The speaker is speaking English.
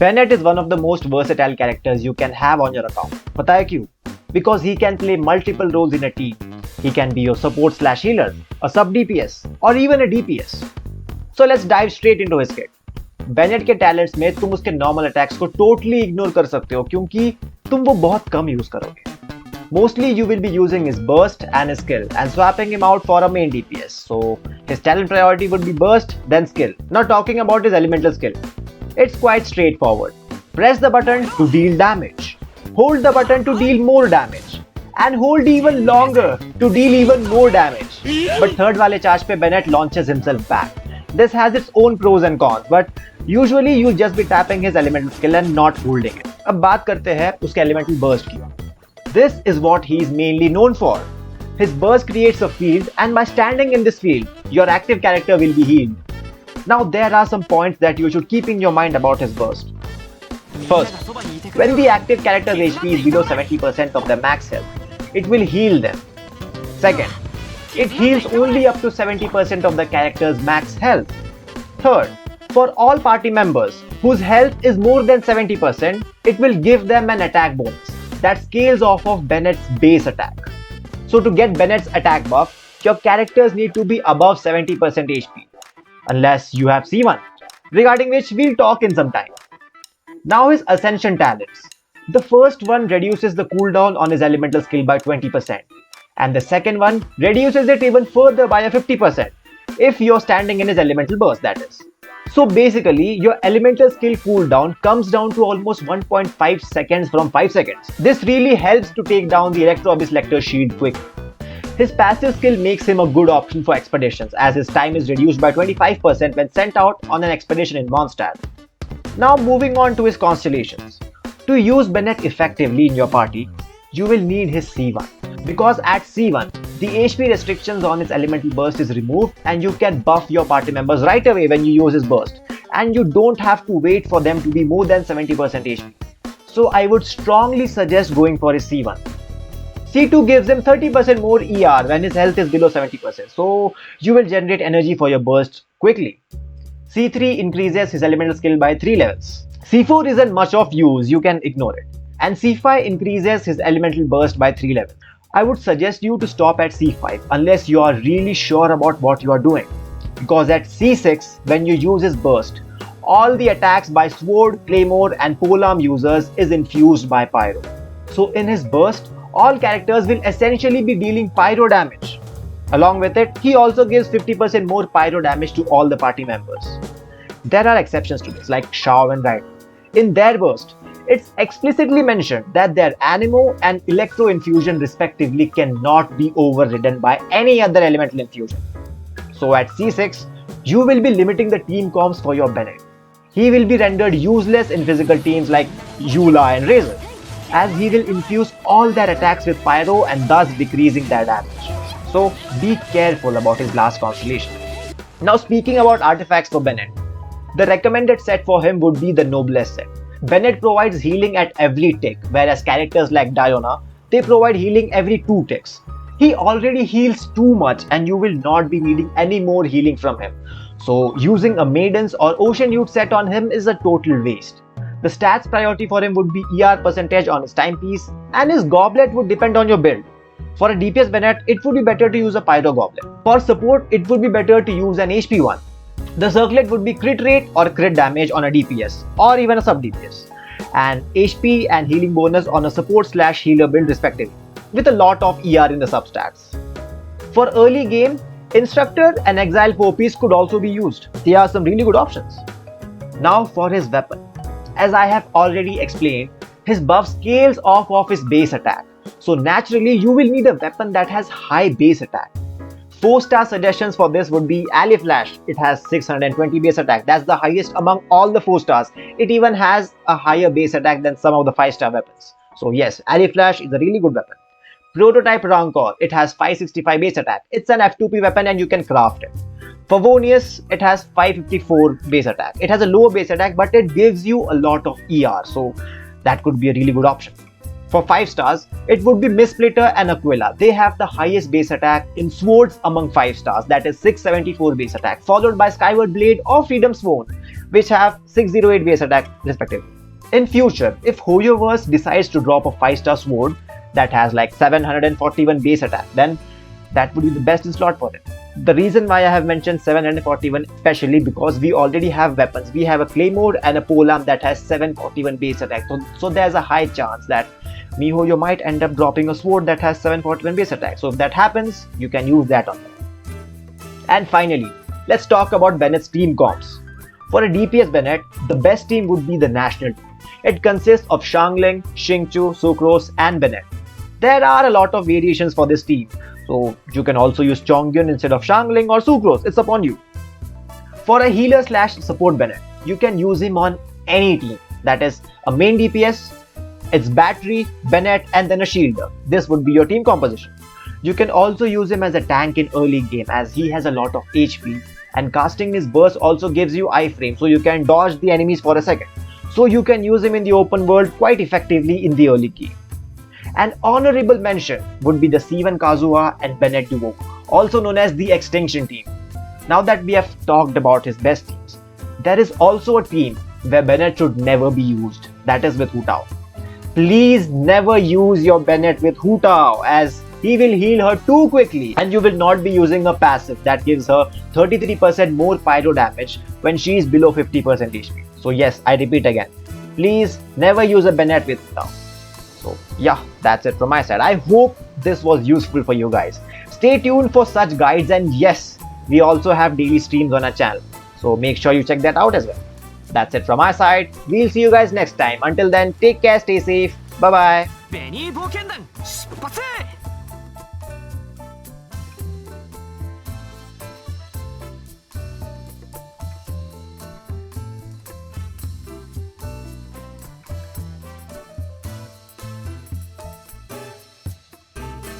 Bennett is one of the most versatile characters you can have on your account. पता है क्यों? Because he can play multiple roles in a team. He can be your support slash healer, a sub DPS, or even a DPS. So let's dive straight into his kit. Bennett के talents में तुम उसके normal attacks को totally ignore कर सकते हो क्योंकि तुम वो बहुत कम यूज करोगे. Mostly you will be using his burst and his skill and swapping him out for a main DPS. So his talent priority would be burst then skill. Now talking about his elemental skill. It's quite straightforward. Press the button to deal damage. Hold the button to deal more damage. And hold even longer to deal even more damage. But third वाले charge पे Bennett launches himself back. This has its own pros and cons, but usually you'll just be tapping his elemental skill and not holding it. अब बात करते हैं उसके elemental burst की. This is what he is mainly known for. His burst creates a field and by standing in this field, your active character will be healed. Now there are some points that you should keep in your mind about his burst. First, when the active character's HP is below 70% of their max health, it will heal them. Second, it heals only up to 70% of the character's max health. Third, for all party members whose health is more than 70%, it will give them an attack bonus that scales off of Bennett's base attack. So to get Bennett's attack buff, your characters need to be above 70% HP, unless you have C1, regarding which we'll talk in some time. Now his Ascension talents. The first one reduces the cooldown on his elemental skill by 20%, and the second one reduces it even further by a 50%, if you're standing in his elemental burst, that is. So basically, your elemental skill cooldown comes down to almost 1.5 seconds from 5 seconds. This really helps to take down the Electro Abyss Lecter's shield quickly. His passive skill makes him a good option for expeditions as his time is reduced by 25% when sent out on an expedition in Mondstadt. Now moving on to his constellations. To use Bennett effectively in your party, you will need his C1. Because at C1, the HP restrictions on its elemental burst is removed and you can buff your party members right away when you use his burst. And you don't have to wait for them to be more than 70% HP. So I would strongly suggest going for his C1. C2 gives him 30% more ER when his health is below 70%. So you will generate energy for your burst quickly. C3 increases his elemental skill by 3 levels. C4 isn't much of use, you can ignore it. And C5 increases his elemental burst by 3 levels. I would suggest you to stop at C5 unless you are really sure about what you are doing. Because at C6, when you use his burst, all the attacks by sword, claymore and polearm users is infused by pyro. So in his burst, all characters will essentially be dealing pyro damage. Along with it, he also gives 50% more pyro damage to all the party members. There are exceptions to this like Xiao and Raiden. In their burst, it's explicitly mentioned that their Anemo and Electro infusion respectively cannot be overridden by any other elemental infusion. So at C6, you will be limiting the team comps for your Bennett. He will be rendered useless in physical teams like Eula and Razor, as he will infuse all their attacks with Pyro and thus decreasing their damage. So be careful about his last constellation. Now speaking about artifacts for Bennett, the recommended set for him would be the Noblesse set. Bennett provides healing at every tick, whereas characters like Diona, they provide healing every 2 ticks. He already heals too much and you will not be needing any more healing from him. So using a Maidens or Ocean Youth set on him is a total waste. The stats priority for him would be ER percentage on his timepiece and his goblet would depend on your build. For a DPS Bennett, it would be better to use a Pyro Goblet. For support, it would be better to use an HP one. The circlet would be crit rate or crit damage on a DPS or even a sub DPS, and HP and healing bonus on a support slash healer build respectively, with a lot of ER in the substats. For early game, Instructor and Exile 4-piece could also be used. There are some really good options. Now for his weapon. As I have already explained, his buff scales off of his base attack. So naturally, you will need a weapon that has high base attack. 4-star suggestions for this would be Ali Flash. It has 620 base attack. That's the highest among all the 4 stars. It even has a higher base attack than some of the 5-star weapons. So yes, Ali Flash is a really good weapon. Prototype Rancor. It has 565 base attack. It's an F2P weapon and you can craft it. Favonius, it has 554 base attack. It has a lower base attack but it gives you a lot of ER. So that could be a really good option. For 5 stars, it would be Mistsplitter and Aquila. They have the highest base attack in swords among 5 stars, that is 674 base attack, followed by Skyward Blade or Freedom Sworn. which have 608 base attack respectively. In future, if Hoyoverse decides to drop a 5-star sword that has like 741 base attack, then that would be the best slot for it. The reason why I have mentioned 741 especially because we already have weapons. We have a claymore and a polearm that has 741 base attack. So there's a high chance that miHoYo might end up dropping a sword that has 741 base attack. So if that happens, you can use that on them. And finally, let's talk about Bennett's team comps. For a DPS Bennett, the best team would be the national team. It consists of Xiangling, Xingqiu, Sucrose and Bennett. There are a lot of variations for this team. So you can also use Chongyun instead of Xiangling or Sucrose, it's upon you. For a healer slash support Bennett, you can use him on any team. That is a main DPS, its battery, Bennett and then a shielder. This would be your team composition. You can also use him as a tank in early game as he has a lot of HP and casting his burst also gives you iframe so you can dodge the enemies for a second. So you can use him in the open world quite effectively in the early game. An honorable mention would be the C1 Kazuha and Bennett duo, also known as the Extinction team. Now that we have talked about his best teams, there is also a team where Bennett should never be used, that is with Hutao. Please never use your Bennett with Hutao as he will heal her too quickly and you will not be using a passive that gives her 33% more pyro damage when she is below 50% HP. So yes, I repeat again, please never use a Bennett with Hutao. So yeah, that's it from my side. I hope this was useful for you guys. Stay tuned for such guides and yes, we also have daily streams on our channel. So make sure you check that out as well. That's it from my side. We'll see you guys next time. Until then, take care, stay safe. Bye bye.